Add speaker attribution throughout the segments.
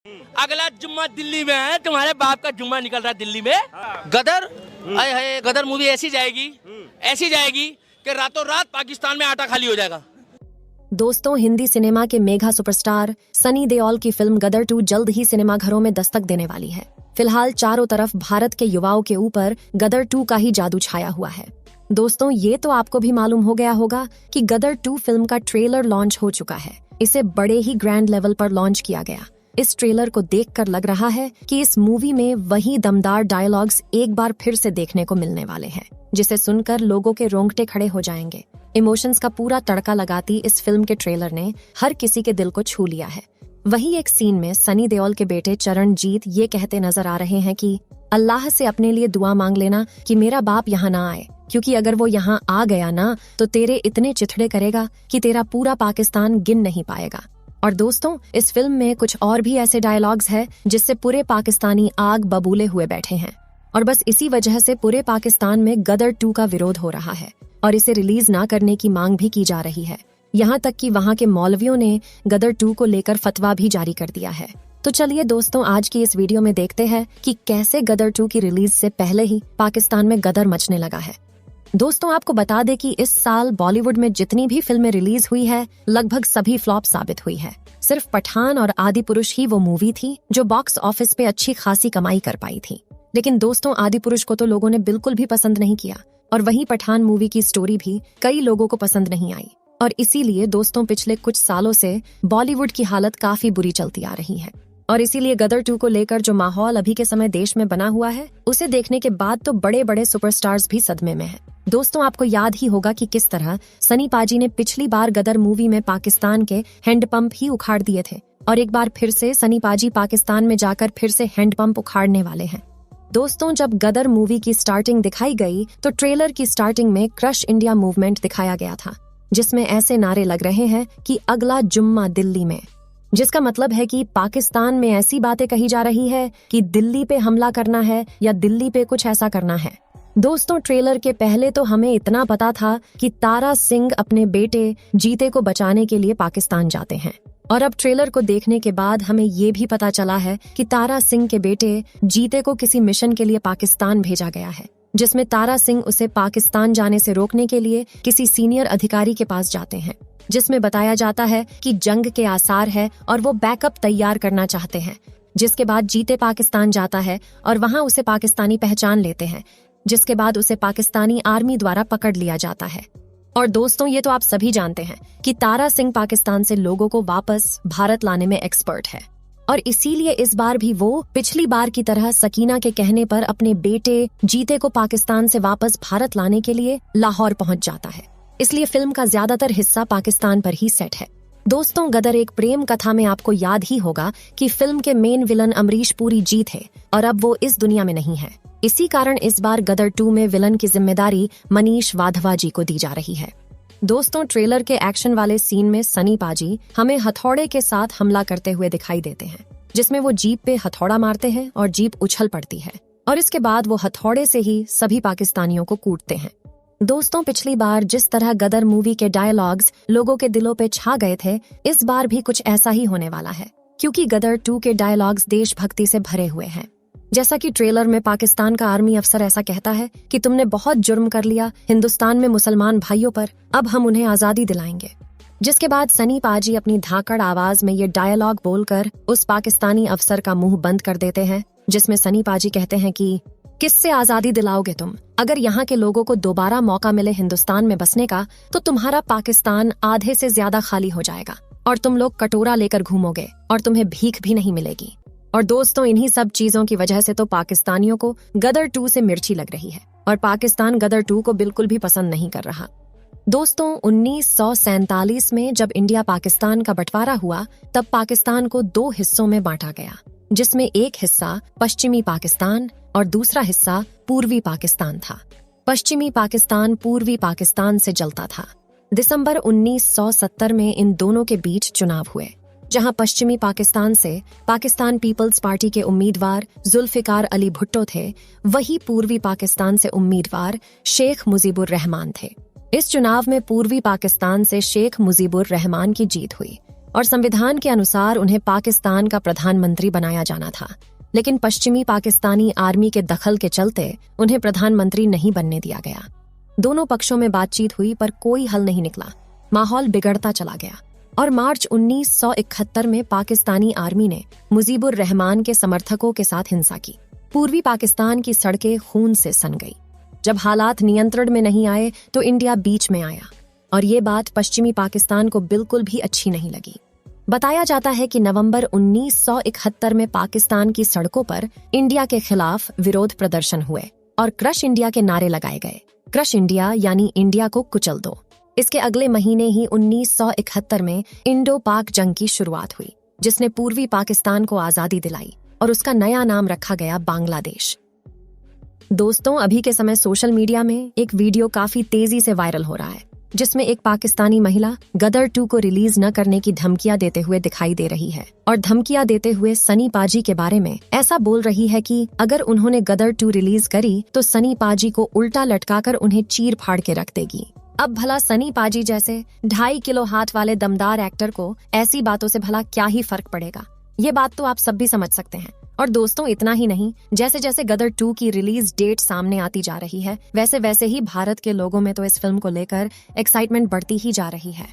Speaker 1: अगला जुम्मा दिल्ली में है, तुम्हारे बाप का जुम्मा निकल रहा है दिल्ली में। गदर है, गदर मूवी ऐसी जाएगी कि रातों रात पाकिस्तान में आटा खाली हो जाएगा।
Speaker 2: दोस्तों, हिंदी सिनेमा के मेगा सुपरस्टार सनी देओल की फिल्म गदर 2 जल्द ही सिनेमाघरों में दस्तक देने वाली है। फिलहाल चारों तरफ भारत के युवाओं के ऊपर गदर 2 का ही जादू छाया हुआ है। दोस्तों, ये तो आपको भी मालूम हो गया होगा कि गदर 2 फिल्म का ट्रेलर लॉन्च हो चुका है। इसे बड़े ही ग्रैंड लेवल पर लॉन्च किया गया। इस ट्रेलर को देखकर लग रहा है कि इस मूवी में वही दमदार डायलॉग्स एक बार फिर से देखने को मिलने वाले हैं, जिसे सुनकर लोगों के रोंगटे खड़े हो जाएंगे। इमोशंस का पूरा तड़का लगाती इस फिल्म के ट्रेलर ने हर किसी के दिल को छू लिया है। वहीं एक सीन में सनी देओल के बेटे चरणजीत ये कहते नजर आ रहे हैं कि अल्लाह से अपने लिए दुआ मांग लेना कि मेरा बाप यहाँ ना आए, क्योंकि अगर वो यहाँ आ गया ना तो तेरे इतने चिथड़े करेगा कि तेरा पूरा पाकिस्तान गिन नहीं पाएगा। और दोस्तों, इस फिल्म में कुछ और भी ऐसे डायलॉग्स हैं जिससे पूरे पाकिस्तानी आग बबूले हुए बैठे हैं, और बस इसी वजह से पूरे पाकिस्तान में गदर 2 का विरोध हो रहा है और इसे रिलीज ना करने की मांग भी की जा रही है। यहाँ तक कि वहाँ के मौलवियों ने गदर 2 को लेकर फतवा भी जारी कर दिया है। तो चलिए दोस्तों, आज की इस वीडियो में देखते हैं कि कैसे गदर 2 की रिलीज से पहले ही पाकिस्तान में गदर मचने लगा है। दोस्तों, आपको बता दें कि इस साल बॉलीवुड में जितनी भी फिल्में रिलीज हुई है, लगभग सभी फ्लॉप साबित हुई है। सिर्फ पठान और आदि पुरुष ही वो मूवी थी जो बॉक्स ऑफिस पे अच्छी खासी कमाई कर पाई थी। लेकिन दोस्तों, आदि पुरुष को तो लोगों ने बिल्कुल भी पसंद नहीं किया, और वहीं पठान मूवी की स्टोरी भी कई लोगों को पसंद नहीं आई। और इसीलिए दोस्तों, पिछले कुछ सालों से बॉलीवुड की हालत काफी बुरी चलती आ रही है। और इसीलिए गदर 2 को लेकर जो माहौल अभी के समय देश में बना हुआ है, उसे देखने के बाद तो बड़े बड़े सुपरस्टार्स भी सदमे में हैं। दोस्तों, आपको याद ही होगा कि किस तरह सनी पाजी ने पिछली बार गदर मूवी में पाकिस्तान के हैंडपंप ही उखाड़ दिए थे, और एक बार फिर से सनी पाजी पाकिस्तान में जाकर फिर से हैंडपंप उखाड़ने वाले हैं। दोस्तों, जब गदर मूवी की स्टार्टिंग दिखाई गई तो ट्रेलर की स्टार्टिंग में क्रश इंडिया मूवमेंट दिखाया गया था, जिसमें ऐसे नारे लग रहे हैं कि अगला जुम्मा दिल्ली में, जिसका मतलब है कि पाकिस्तान में ऐसी बातें कही जा रही है कि दिल्ली पे हमला करना है या दिल्ली पे कुछ ऐसा करना है। दोस्तों, ट्रेलर के पहले तो हमें इतना पता था कि तारा सिंह अपने बेटे जीते को बचाने के लिए पाकिस्तान जाते हैं, और अब ट्रेलर को देखने के बाद हमें ये भी पता चला है कि तारा सिंह के बेटे जीते को किसी मिशन के लिए पाकिस्तान भेजा गया है, जिसमें तारा सिंह उसे पाकिस्तान जाने से रोकने के लिए किसी सीनियर अधिकारी के पास जाते हैं, जिसमें बताया जाता है कि जंग के आसार है और वो बैकअप तैयार करना चाहते हैं। जिसके बाद जीते पाकिस्तान जाता है और वहां उसे पाकिस्तानी पहचान लेते हैं, जिसके बाद उसे पाकिस्तानी आर्मी द्वारा पकड़ लिया जाता है। और दोस्तों, ये तो आप सभी जानते हैं कि तारा सिंह पाकिस्तान से लोगों को वापस भारत लाने में एक्सपर्ट है, और इसीलिए इस बार भी वो पिछली बार की तरह सकीना के कहने पर अपने बेटे जीते को पाकिस्तान से वापस भारत लाने के लिए लाहौर पहुंच जाता है। इसलिए फिल्म का ज्यादातर हिस्सा पाकिस्तान पर ही सेट है। दोस्तों, गदर एक प्रेम कथा में आपको याद ही होगा कि फिल्म के मेन विलन अमरीश पुरी जी थे, और अब वो इस दुनिया में नहीं है। इसी कारण इस बार गदर 2 में विलन की जिम्मेदारी मनीष वाधवा जी को दी जा रही है। दोस्तों, ट्रेलर के एक्शन वाले सीन में सनी पाजी हमें हथौड़े के साथ हमला करते हुए दिखाई देते हैं, जिसमें वो जीप पे हथौड़ा मारते हैं और जीप उछल पड़ती है, और इसके बाद वो हथौड़े से ही सभी पाकिस्तानियों को कूटते हैं। दोस्तों, पिछली बार जिस तरह गदर मूवी के डायलॉग्स लोगों के दिलों पे छा गए थे, इस बार भी कुछ ऐसा ही होने वाला है, क्योंकि गदर 2 के डायलॉग्स देशभक्ति से भरे हुए हैं। जैसा कि ट्रेलर में पाकिस्तान का आर्मी अफसर ऐसा कहता है कि तुमने बहुत जुर्म कर लिया हिंदुस्तान में मुसलमान भाइयों पर, अब हम उन्हें आजादी दिलाएंगे। जिसके बाद सनी पाजी अपनी धाकड़ आवाज में ये डायलॉग बोलकर उस पाकिस्तानी अफसर का मुंह बंद कर देते हैं, जिसमें सनी पाजी कहते हैं कि किससे आजादी दिलाओगे तुम? अगर यहाँ के लोगों को दोबारा मौका मिले हिंदुस्तान में बसने का, तो तुम्हारा पाकिस्तान आधे से ज्यादा खाली हो जाएगा, और तुम लोग कटोरा लेकर घूमोगे, और तुम्हें भीख भी नहीं मिलेगी। और दोस्तों, इन्हीं सब चीजों की वजह से तो पाकिस्तानियों को गदर 2 से मिर्ची लग रही है, और पाकिस्तान गदर 2 को बिल्कुल भी पसंद नहीं कर रहा। दोस्तों, 1947 में जब इंडिया पाकिस्तान का बंटवारा हुआ, तब पाकिस्तान को 2 हिस्सों में बांटा गया, जिसमें एक हिस्सा पश्चिमी पाकिस्तान और दूसरा हिस्सा पूर्वी पाकिस्तान था। पश्चिमी पाकिस्तान पूर्वी पाकिस्तान से जलता था। दिसंबर 1970 में इन दोनों के बीच चुनाव हुए, जहां पश्चिमी पाकिस्तान से पाकिस्तान पीपल्स पार्टी के उम्मीदवार जुल्फिकार अली भुट्टो थे, वही पूर्वी पाकिस्तान से उम्मीदवार शेख मुजीबुर रहमान थे। इस चुनाव में पूर्वी पाकिस्तान से शेख मुजीबुर रहमान की जीत हुई, और संविधान के अनुसार उन्हें पाकिस्तान का प्रधानमंत्री बनाया जाना था। लेकिन पश्चिमी पाकिस्तानी आर्मी के दखल के चलते उन्हें प्रधानमंत्री नहीं बनने दिया गया। दोनों पक्षों में बातचीत हुई पर कोई हल नहीं निकला। माहौल बिगड़ता चला गया और मार्च 1971 में पाकिस्तानी आर्मी ने मुजीबुर रहमान के समर्थकों के साथ हिंसा की। पूर्वी पाकिस्तान की सड़कें खून से सन गई। जब हालात नियंत्रण में नहीं आए तो इंडिया बीच में आया और ये बात पश्चिमी पाकिस्तान को बिल्कुल भी अच्छी नहीं लगी। बताया जाता है कि नवंबर 1971 में पाकिस्तान की सड़कों पर इंडिया के खिलाफ विरोध प्रदर्शन हुए और क्रश इंडिया के नारे लगाए गए। क्रश इंडिया यानी इंडिया को कुचल दो। इसके अगले महीने ही 1971 में इंडो पाक जंग की शुरुआत हुई, जिसने पूर्वी पाकिस्तान को आजादी दिलाई और उसका नया नाम रखा गया बांग्लादेश। दोस्तों, अभी के समय सोशल मीडिया में एक वीडियो काफी तेजी से वायरल हो रहा है, जिसमें एक पाकिस्तानी महिला गदर 2 को रिलीज न करने की धमकियां देते हुए दिखाई दे रही है और धमकियां देते हुए सनी पाजी के बारे में ऐसा बोल रही है कि अगर उन्होंने गदर 2 रिलीज करी तो सनी पाजी को उल्टा लटकाकर उन्हें चीर फाड़ के रख देगी। अब भला सनी पाजी जैसे 2.5 किलो हाथ वाले दमदार एक्टर को ऐसी बातों से भला क्या ही फर्क पड़ेगा। ये बात तो आप सब भी समझ सकते हैं। और दोस्तों, इतना ही नहीं, जैसे जैसे गदर 2 की रिलीज डेट सामने आती जा रही है, वैसे वैसे ही भारत के लोगों में तो इस फिल्म को लेकर एक्साइटमेंट बढ़ती ही जा रही है।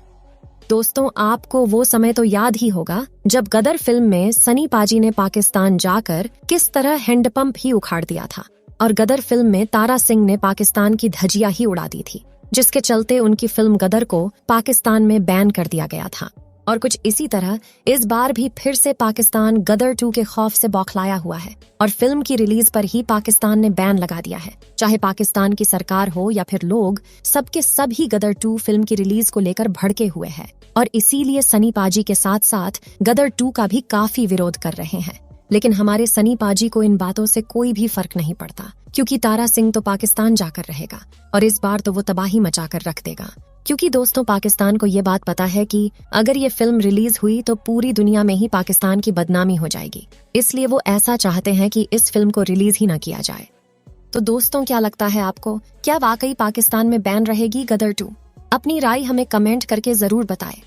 Speaker 2: दोस्तों, आपको वो समय तो याद ही होगा जब गदर फिल्म में सनी पाजी ने पाकिस्तान जाकर किस तरह हैंडपंप ही उखाड़ दिया था और गदर फिल्म में तारा सिंह ने पाकिस्तान की धजिया ही उड़ा दी थी, जिसके चलते उनकी फिल्म गदर को पाकिस्तान में बैन कर दिया गया था। और कुछ इसी तरह इस बार भी फिर से पाकिस्तान गदर 2 के खौफ से बौखलाया हुआ है और फिल्म की रिलीज पर ही पाकिस्तान ने बैन लगा दिया है। चाहे पाकिस्तान की सरकार हो या फिर लोग, सबके सब ही गदर 2 फिल्म की रिलीज को लेकर भड़के हुए हैं और इसीलिए सनी पाजी के साथ साथ गदर 2 का भी काफी विरोध कर रहे हैं। लेकिन हमारे सनी पाजी को इन बातों से कोई भी फर्क नहीं पड़ता, क्योंकि तारा सिंह तो पाकिस्तान जाकर रहेगा और इस बार तो वो तबाही मचाकर रख देगा। क्योंकि दोस्तों, पाकिस्तान को ये बात पता है कि अगर ये फिल्म रिलीज हुई तो पूरी दुनिया में ही पाकिस्तान की बदनामी हो जाएगी, इसलिए वो ऐसा चाहते हैं कि इस फिल्म को रिलीज ही ना किया जाए। तो दोस्तों, क्या लगता है आपको, क्या वाकई पाकिस्तान में बैन रहेगी गदर 2? अपनी राय हमें कमेंट करके जरूर बताएं।